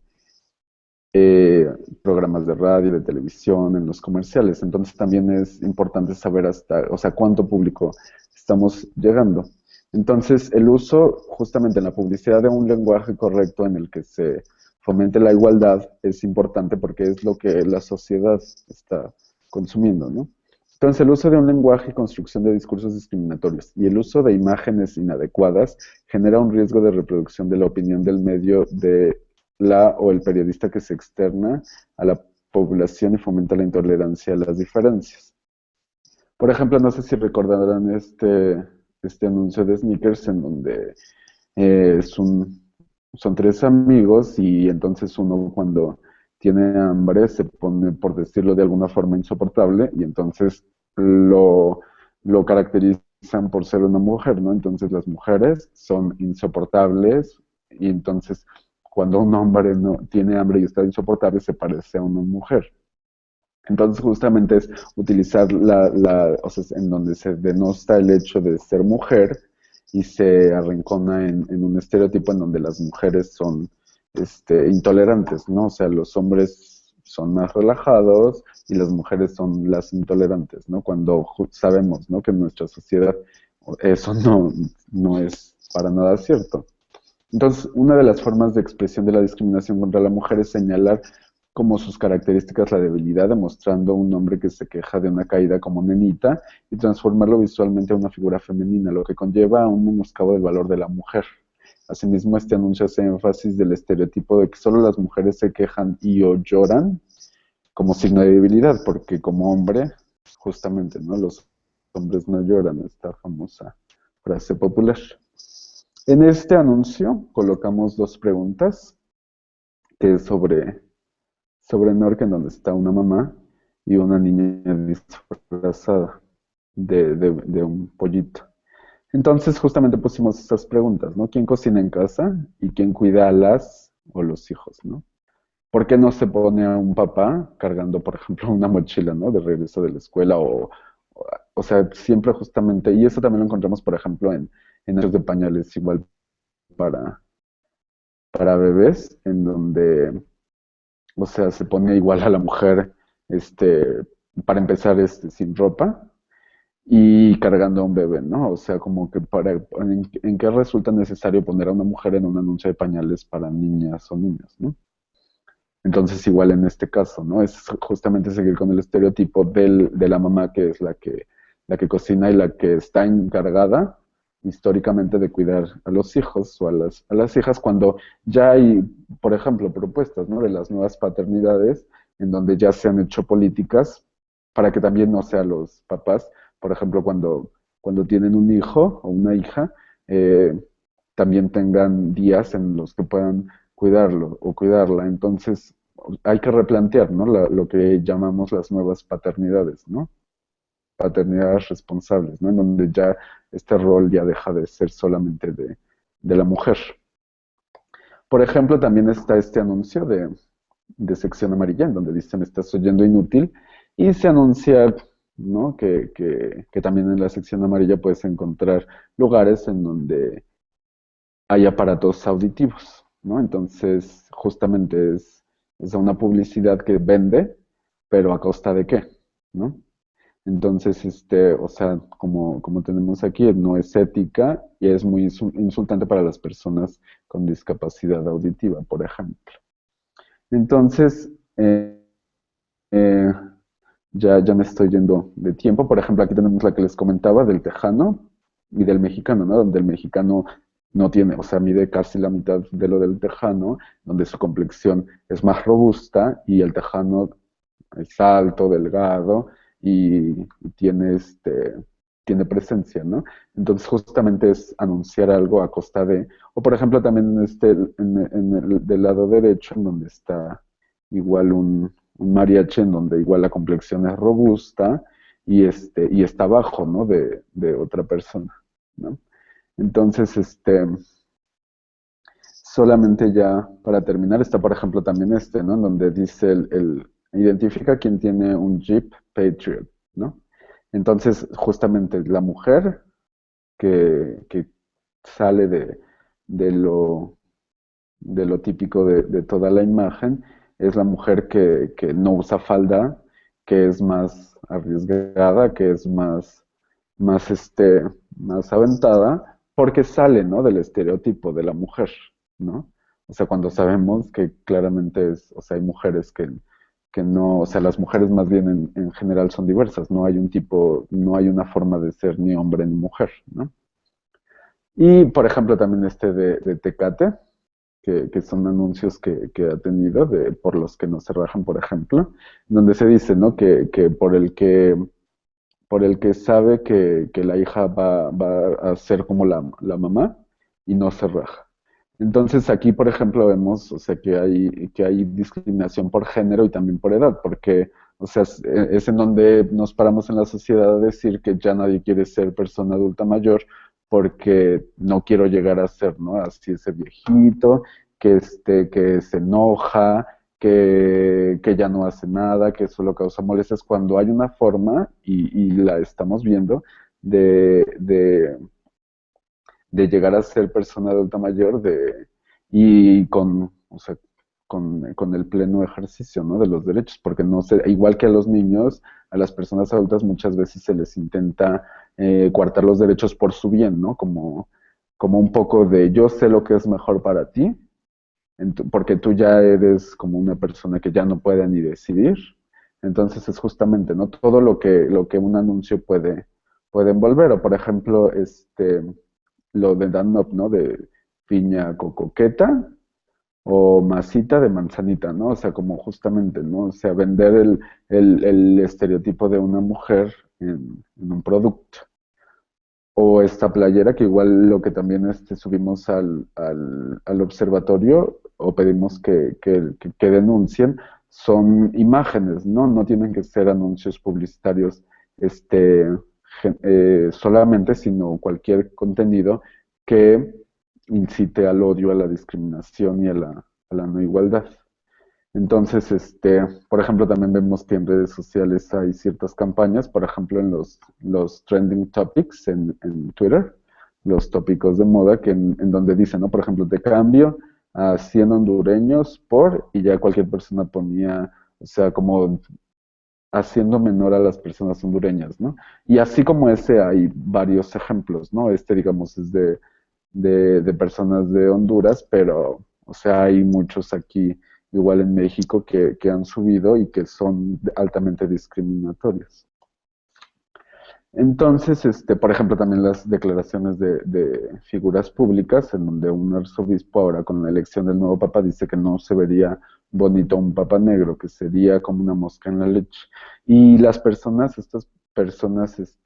Speaker 2: eh, programas de radio, de televisión, en los comerciales. Entonces también es importante saber hasta, o sea, cuánto público estamos llegando. Entonces, el uso justamente en la publicidad de un lenguaje correcto en el que se fomente la igualdad es importante porque es lo que la sociedad está consumiendo, ¿no? Entonces, el uso de un lenguaje y construcción de discursos discriminatorios y el uso de imágenes inadecuadas genera un riesgo de reproducción de la opinión del medio de la o el periodista que se externa a la población y fomenta la intolerancia a las diferencias. Por ejemplo, no sé si recordarán este anuncio de Snickers en donde es son tres amigos y entonces uno cuando tiene hambre se pone, por decirlo de alguna forma, insoportable y entonces lo caracterizan por ser una mujer, ¿no? Entonces las mujeres son insoportables y entonces cuando un hombre no tiene hambre y está insoportable se parece a una mujer. Entonces justamente es utilizar o sea, en donde se denosta el hecho de ser mujer y se arrincona en un estereotipo en donde las mujeres son intolerantes, ¿no? O sea, los hombres son más relajados y las mujeres son las intolerantes, ¿no? Cuando sabemos, ¿no? Que en nuestra sociedad eso no es para nada cierto. Entonces, una de las formas de expresión de la discriminación contra la mujer es señalar como sus características la debilidad, demostrando un hombre que se queja de una caída como nenita y transformarlo visualmente a una figura femenina, lo que conlleva a un menoscabo del valor de la mujer. Asimismo, este anuncio hace énfasis del estereotipo de que solo las mujeres se quejan y o lloran como signo de debilidad, porque como hombre, justamente, ¿no? Los hombres no lloran, esta famosa frase popular. En este anuncio colocamos dos preguntas, que es sobre Norca, en donde está una mamá y una niña disfrazada de un pollito. Entonces, justamente pusimos estas preguntas, ¿no? ¿Quién cocina en casa y quién cuida a las o los hijos, ¿no? ¿Por qué no se pone a un papá cargando, por ejemplo, una mochila, ¿no? De regreso de la escuela o sea, siempre justamente, y eso también lo encontramos, por ejemplo, en hechos de pañales, igual para, para bebés, en donde o sea, se pone igual a la mujer, para empezar, sin ropa y cargando a un bebé, ¿no? O sea, como que ¿en qué resulta necesario poner a una mujer en un anuncio de pañales para niñas o niños, ¿no? Entonces, igual en este caso, ¿no? Es justamente seguir con el estereotipo de la mamá que es la que cocina y la que está encargada históricamente de cuidar a los hijos o a las hijas cuando ya hay, por ejemplo, propuestas, ¿no? De las nuevas paternidades en donde ya se han hecho políticas para que también no sean los papás, por ejemplo, cuando tienen un hijo o una hija, también tengan días en los que puedan cuidarlo o cuidarla. Entonces, hay que replantear, ¿no? Lo que llamamos las nuevas paternidades, ¿no? Paternidades responsables, ¿no? En donde ya este rol ya deja de ser solamente de la mujer. Por ejemplo, también está este anuncio de sección amarilla, en donde dicen estás oyendo inútil, y se anuncia, ¿no? Que también en la sección amarilla puedes encontrar lugares en donde hay aparatos auditivos, ¿no? Entonces, justamente es una publicidad que vende, pero ¿a costa de qué? ¿No? Entonces, o sea, como tenemos aquí, no es ética y es muy insultante para las personas con discapacidad auditiva, por ejemplo. Entonces, eh, ya me estoy yendo de tiempo. Por ejemplo, aquí tenemos la que les comentaba del tejano y del mexicano, ¿no? Donde el mexicano no tiene, o sea, mide casi la mitad de lo del tejano, donde su complexión es más robusta y el tejano es alto, delgado y tiene tiene presencia, ¿no? Entonces justamente es anunciar algo a costa de, o por ejemplo también en el del lado derecho, en donde está igual un mariachi, en donde igual la complexión es robusta y está abajo, ¿no? De otra persona, ¿no? Entonces, solamente ya para terminar, está por ejemplo también ¿no? En donde dice identifica quién tiene un Jeep Patriot, ¿no? Entonces, justamente la mujer que sale de lo, de lo típico de toda la imagen es la mujer que no usa falda, que es más arriesgada, que es más, más aventada, porque sale, ¿no? Del estereotipo de la mujer, ¿no? O sea, cuando sabemos que claramente es, o sea, hay mujeres que no, o sea, las mujeres más bien en general son diversas, no hay un tipo, no hay una forma de ser ni hombre ni mujer, ¿no? Y, por ejemplo, también este de Tecate, que son anuncios que ha tenido por los que no se rajan, por ejemplo, donde se dice, ¿no? Que por el que sabe que la hija va a ser como la mamá y no se raja. Entonces aquí, por ejemplo, vemos, o sea, que hay discriminación por género y también por edad, porque, o sea, es en donde nos paramos en la sociedad a decir que ya nadie quiere ser persona adulta mayor porque no quiero llegar a ser, ¿no? Así ese viejito que se enoja, que ya no hace nada, que solo causa molestias, cuando hay una forma, y la estamos viendo, de llegar a ser persona adulta mayor y con, o sea, con el pleno ejercicio, ¿no? De los derechos, porque no sé, igual que a los niños, a las personas adultas muchas veces se les intenta coartar los derechos por su bien, ¿no? Como un poco de yo sé lo que es mejor para ti, porque tú ya eres como una persona que ya no puede ni decidir. Entonces es justamente, ¿no? Todo lo que un anuncio puede envolver. O por ejemplo, lo de Danone, ¿no? De piña coqueta o masita de manzanita, ¿no? O sea, como justamente, ¿no? O sea, vender el estereotipo de una mujer en un producto. O esta playera, que igual lo que también subimos al observatorio o pedimos que denuncien, son imágenes, ¿no? No tienen que ser anuncios publicitarios este, solamente, sino cualquier contenido que incite al odio, a la discriminación y a la no igualdad. Entonces, por ejemplo, también vemos que en redes sociales hay ciertas campañas, por ejemplo, en los trending topics en Twitter, los tópicos de moda, en donde dicen, ¿no? Por ejemplo, te cambio a 100 hondureños y ya cualquier persona ponía, o sea, como haciendo menor a las personas hondureñas, ¿no? Y así como ese hay varios ejemplos, ¿no? Digamos, es de personas de Honduras, pero, o sea, hay muchos aquí, igual en México, que han subido y que son altamente discriminatorios. Entonces, por ejemplo, también las declaraciones de figuras públicas, en donde un arzobispo ahora con la elección del nuevo papa dice que no se vería bonito un papa negro, que sería como una mosca en la leche. Y las personas, estas personas,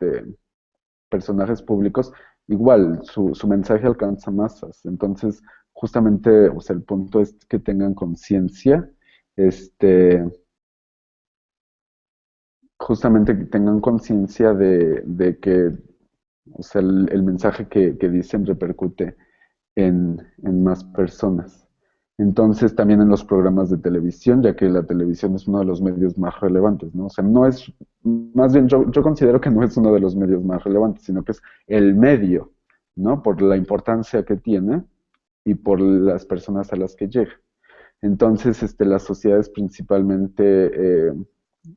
Speaker 2: personajes públicos, igual su mensaje alcanza masas. Entonces, justamente, o sea, el punto es que tengan conciencia, este, justamente que tengan conciencia de que, o sea, el mensaje que dicen repercute en más personas. Entonces, también en los programas de televisión, ya que la televisión es uno de los medios más relevantes, ¿no? O sea, no es, más bien yo considero que no es uno de los medios más relevantes, sino que es el medio, ¿no? Por la importancia que tiene y por las personas a las que llega. Entonces, las sociedades principalmente,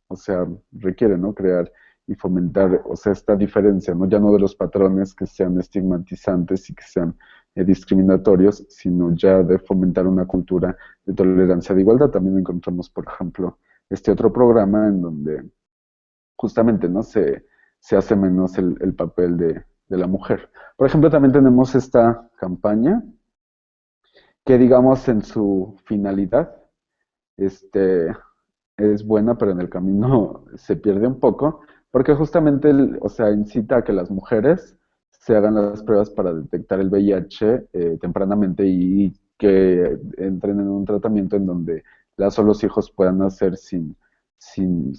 Speaker 2: o sea, requieren, ¿no? Crear y fomentar, o sea, esta diferencia, ¿no? Ya no de los patrones que sean estigmatizantes y que sean discriminatorios, sino ya de fomentar una cultura de tolerancia de igualdad. También encontramos, por ejemplo, este otro programa en donde justamente, ¿no? Se hace menos el papel de la mujer. Por ejemplo, también tenemos esta campaña que, digamos, en su finalidad, este, es buena, pero en el camino se pierde un poco, porque justamente, o sea, incita a que las mujeres se hagan las pruebas para detectar el VIH tempranamente y que entren en un tratamiento en donde las o los hijos puedan nacer sin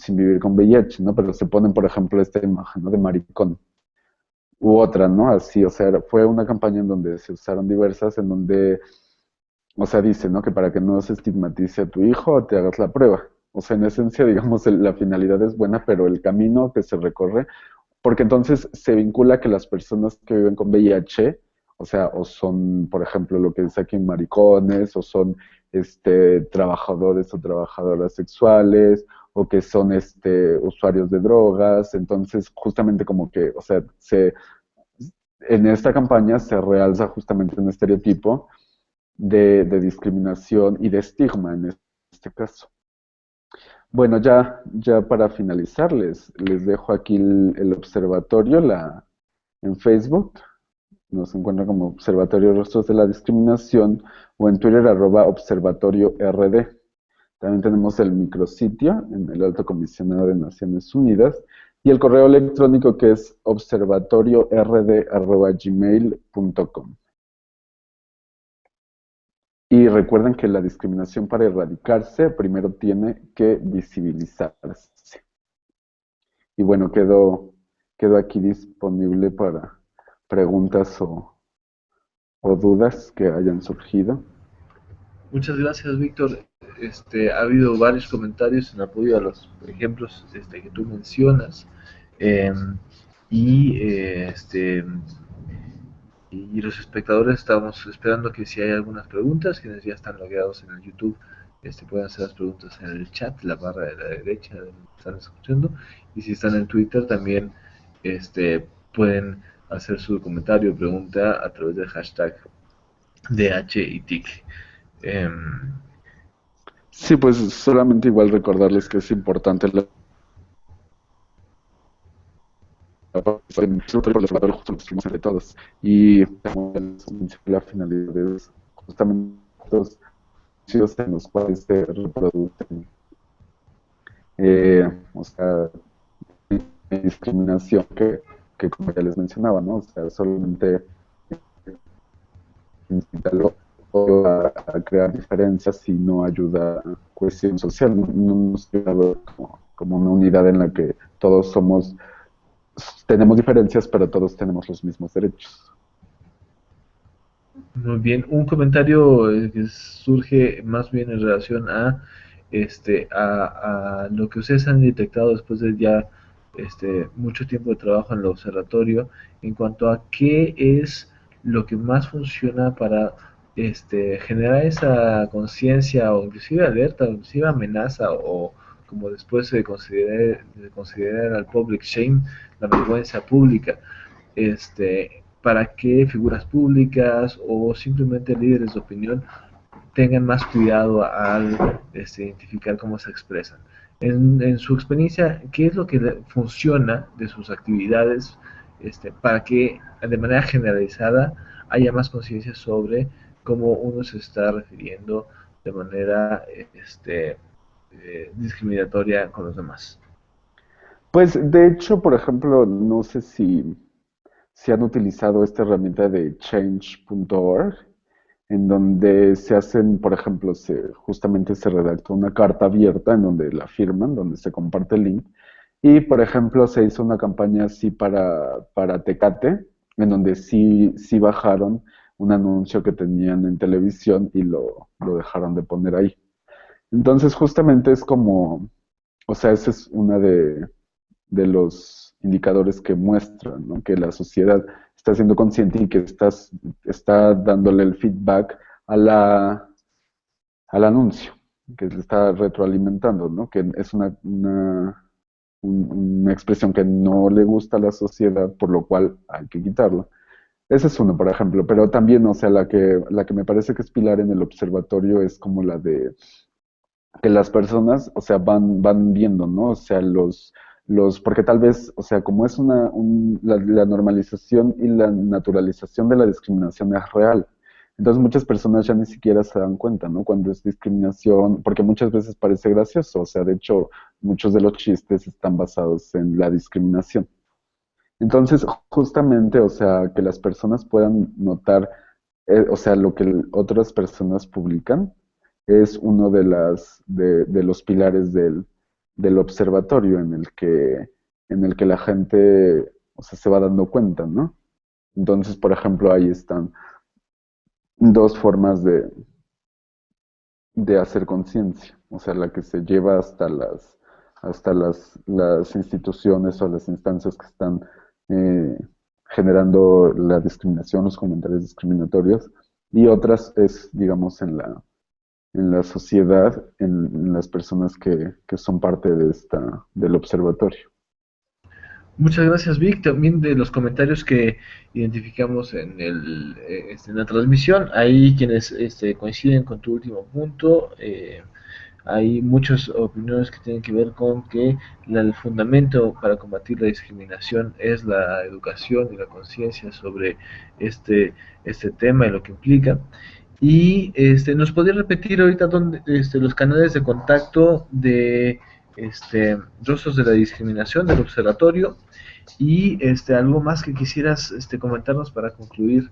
Speaker 2: vivir con VIH, ¿no? Pero se ponen, por ejemplo, esta imagen, ¿no? De maricón u otra, ¿no? Así, o sea, fue una campaña en donde se usaron diversas, en donde o sea, dice, ¿no? Que para que no se estigmatice a tu hijo, te hagas la prueba. O sea, en esencia, digamos, la finalidad es buena, pero el camino que se recorre, porque entonces se vincula que las personas que viven con VIH, o sea, o son, por ejemplo, lo que dice aquí, maricones, o son trabajadores o trabajadoras sexuales, o que son usuarios de drogas. Entonces, justamente como que, o sea, en esta campaña se realza justamente un estereotipo de discriminación y de estigma en este caso. Bueno, ya para finalizar, les dejo aquí el observatorio en Facebook. Nos encuentran como Observatorio Rostros de la Discriminación o en Twitter @Observatorio RD. También tenemos el micrositio en el Alto Comisionado de Naciones Unidas y el correo electrónico que es observatoriord@gmail.com. Y recuerden que la discriminación para erradicarse primero tiene que visibilizarse. Y bueno, quedo aquí disponible para preguntas o dudas que hayan surgido.
Speaker 1: Muchas gracias, Víctor. Ha habido varios comentarios en apoyo a los ejemplos que tú mencionas. Eh, y, y los espectadores estamos esperando que si hay algunas preguntas, quienes ya están logueados en el YouTube, pueden hacer las preguntas en el chat, la barra de la derecha de donde están escuchando. Y si están en Twitter, también pueden hacer su comentario o pregunta a través del hashtag DHITIC.
Speaker 2: Sí, pues solamente igual recordarles que es importante entre todos. Y la finalidad es justamente los sitios en los cuales se reproducen, o sea, discriminación que como ya les mencionaba, ¿no? O sea, solamente incita a crear diferencias y no ayuda a cohesión social, no nos ayuda a ver como una unidad en la que todos tenemos diferencias, pero todos tenemos los mismos derechos.
Speaker 1: Muy bien, un comentario que surge más bien en relación a lo que ustedes han detectado después de ya mucho tiempo de trabajo en el observatorio en cuanto a qué es lo que más funciona para generar esa conciencia o inclusive alerta, o inclusive amenaza o como después de considerar al public shame, la vergüenza pública para que figuras públicas o simplemente líderes de opinión tengan más cuidado al identificar cómo se expresan. En su experiencia, ¿qué es lo que funciona de sus actividades para que de manera generalizada haya más conciencia sobre cómo uno se está refiriendo de manera discriminatoria con los demás?
Speaker 2: Pues de hecho, por ejemplo, no sé si han utilizado esta herramienta de change.org, en donde se hacen, por ejemplo, justamente se redactó una carta abierta en donde la firman, donde se comparte el link. Y, por ejemplo, se hizo una campaña así para Tecate, en donde sí bajaron un anuncio que tenían en televisión y lo dejaron de poner ahí. Entonces, justamente es como, o sea, ese es una de los indicadores que muestran, ¿no? Que la sociedad está siendo consciente y que está dándole el feedback a al anuncio, que le está retroalimentando, ¿no? Que es una expresión que no le gusta a la sociedad, por lo cual hay que quitarla. Ese es uno, por ejemplo, pero también, o sea, la que me parece que es pilar en el observatorio es como la de que las personas, o sea, van viendo, ¿no? O sea, porque tal vez, o sea, como es la normalización y la naturalización de la discriminación es real. Entonces muchas personas ya ni siquiera se dan cuenta, ¿no? Cuando es discriminación, porque muchas veces parece gracioso, o sea, de hecho, muchos de los chistes están basados en la discriminación. Entonces, justamente, o sea, que las personas puedan notar, o sea, lo que otras personas publican es uno de los pilares del observatorio en el que la gente, o sea, se va dando cuenta, ¿no? Entonces, por ejemplo, ahí están dos formas de hacer conciencia, o sea, la que se lleva hasta las instituciones o las instancias que están eh, generando la discriminación, los comentarios discriminatorios, y otras es, digamos, en la sociedad, en las personas que son parte del observatorio.
Speaker 1: Muchas gracias, Vic. También de los comentarios que identificamos en la transmisión, hay quienes coinciden con tu último punto. Hay muchas opiniones que tienen que ver con que el fundamento para combatir la discriminación es la educación y la conciencia sobre este, este tema y lo que implica. Y nos podría repetir ahorita los canales de contacto de Rostros de la Discriminación del Observatorio y algo más que quisieras comentarnos para concluir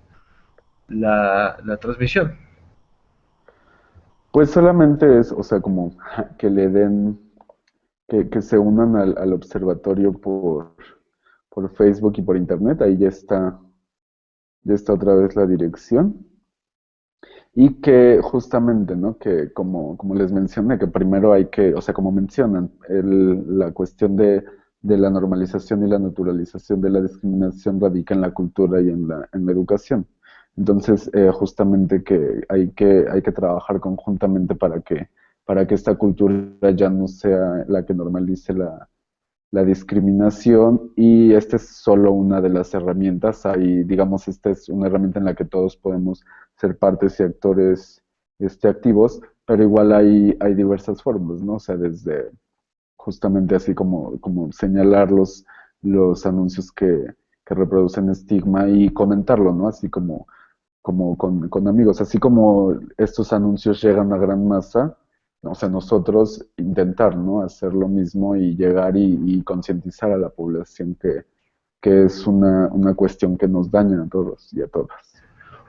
Speaker 1: la transmisión.
Speaker 2: Pues solamente es, o sea, como que le den, que se unan al observatorio por Facebook y por internet, ahí ya está otra vez la dirección. Y que justamente, ¿no? Que como les mencioné, que primero hay que, o sea, como mencionan, la cuestión de la normalización y la naturalización de la discriminación radica en la cultura y en la educación. Entonces, justamente que hay que trabajar conjuntamente para que esta cultura ya no sea la que normalice la discriminación y esta es solo una de las herramientas. Hay, digamos, esta es una herramienta en la que todos podemos ser partes y actores activos, pero igual hay diversas formas, ¿no? O sea, desde justamente así como señalar los anuncios que reproducen estigma y comentarlo, ¿no? Así como con amigos, así como estos anuncios llegan a gran masa, o sea, nosotros intentar, ¿no? Hacer lo mismo y llegar y concientizar a la población que es una cuestión que nos daña a todos y a todas.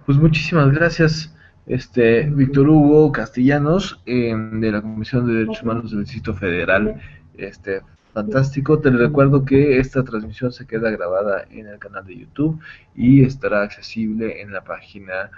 Speaker 1: Pues muchísimas gracias, Víctor Hugo Castellanos, de la Comisión de Derechos Humanos del Distrito Federal. Fantástico. Te recuerdo que esta transmisión se queda grabada en el canal de YouTube y estará accesible en la página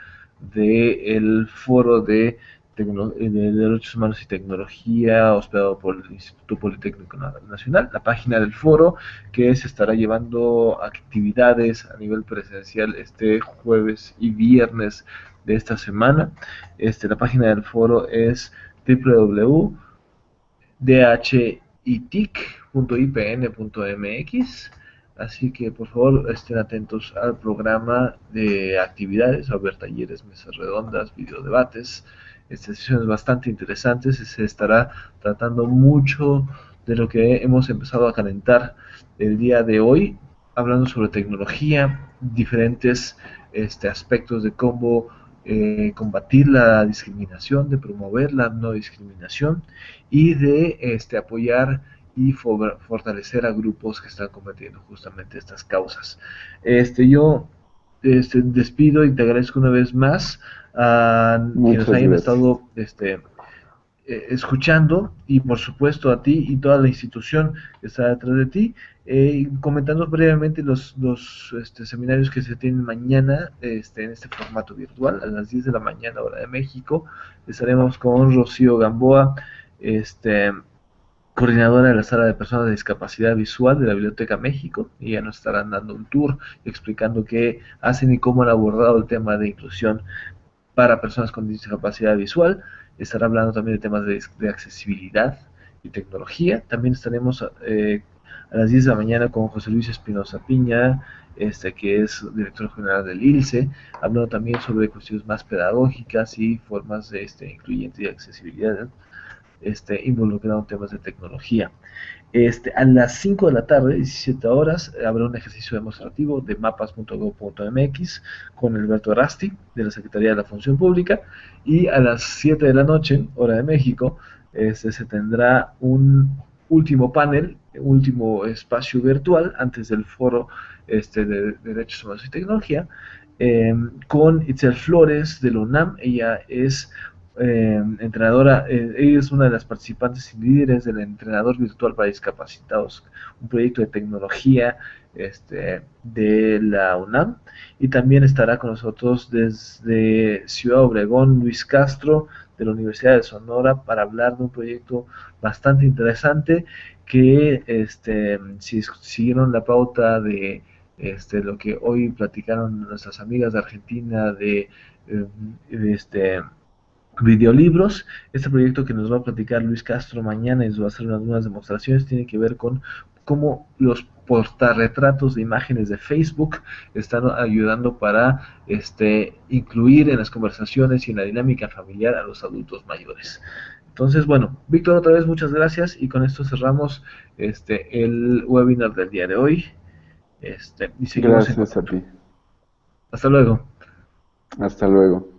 Speaker 1: del Foro de Derechos Humanos y Tecnología, hospedado por el Instituto Politécnico Nacional, la página del foro, que se estará llevando actividades a nivel presencial este jueves y viernes de esta semana. La página del foro es www.dhitic.ipn.mx. Así que por favor estén atentos al programa de actividades, va a haber talleres, mesas redondas, videodebates, sesiones bastante interesantes. Se estará tratando mucho de lo que hemos empezado a calentar el día de hoy, hablando sobre tecnología, diferentes aspectos de cómo combatir la discriminación, de promover la no discriminación y de apoyar y fortalecer a grupos que están combatiendo justamente estas causas. Yo despido y te agradezco una vez más a quienes
Speaker 2: Muchas
Speaker 1: hayan
Speaker 2: gracias.
Speaker 1: estado escuchando y por supuesto a ti y toda la institución que está detrás de ti, comentando brevemente los seminarios que se tienen mañana en este formato virtual a las 10 de la mañana hora de México. Estaremos con Rocío Gamboa, este, coordinadora de la Sala de Personas de Discapacidad Visual de la Biblioteca México, y ya nos estarán dando un tour explicando qué hacen y cómo han abordado el tema de inclusión para personas con discapacidad visual. Estará hablando también de temas de accesibilidad y tecnología. También estaremos a las 10 de la mañana con José Luis Espinosa Piña, que es director general del ILSE, hablando también sobre cuestiones más pedagógicas y formas de incluyente y accesibilidad, involucrado en temas de tecnología. A las 5 de la tarde, 17 horas, habrá un ejercicio demostrativo de mapas.gov.mx con Alberto Rasti, de la Secretaría de la Función Pública, y a las 7 de la noche, hora de México, se tendrá un último panel, último espacio virtual antes del foro de Derechos Humanos y Tecnología, con Itzel Flores de la UNAM. Ella es entrenadora, ella es una de las participantes y líderes del entrenador virtual para discapacitados, un proyecto de tecnología de la UNAM. Y también estará con nosotros desde Ciudad Obregón Luis Castro de la Universidad de Sonora para hablar de un proyecto bastante interesante que si siguieron la pauta de lo que hoy platicaron nuestras amigas de Argentina eh, de videolibros. Este proyecto que nos va a platicar Luis Castro mañana y nos va a hacer algunas demostraciones tiene que ver con cómo los portarretratos de imágenes de Facebook están ayudando para incluir en las conversaciones y en la dinámica familiar a los adultos mayores. Entonces, bueno, Víctor, otra vez muchas gracias y con esto cerramos el webinar del día de hoy. Y seguimos en
Speaker 2: Gracias a
Speaker 1: contacto.
Speaker 2: ti.
Speaker 1: Hasta luego.
Speaker 2: Hasta luego.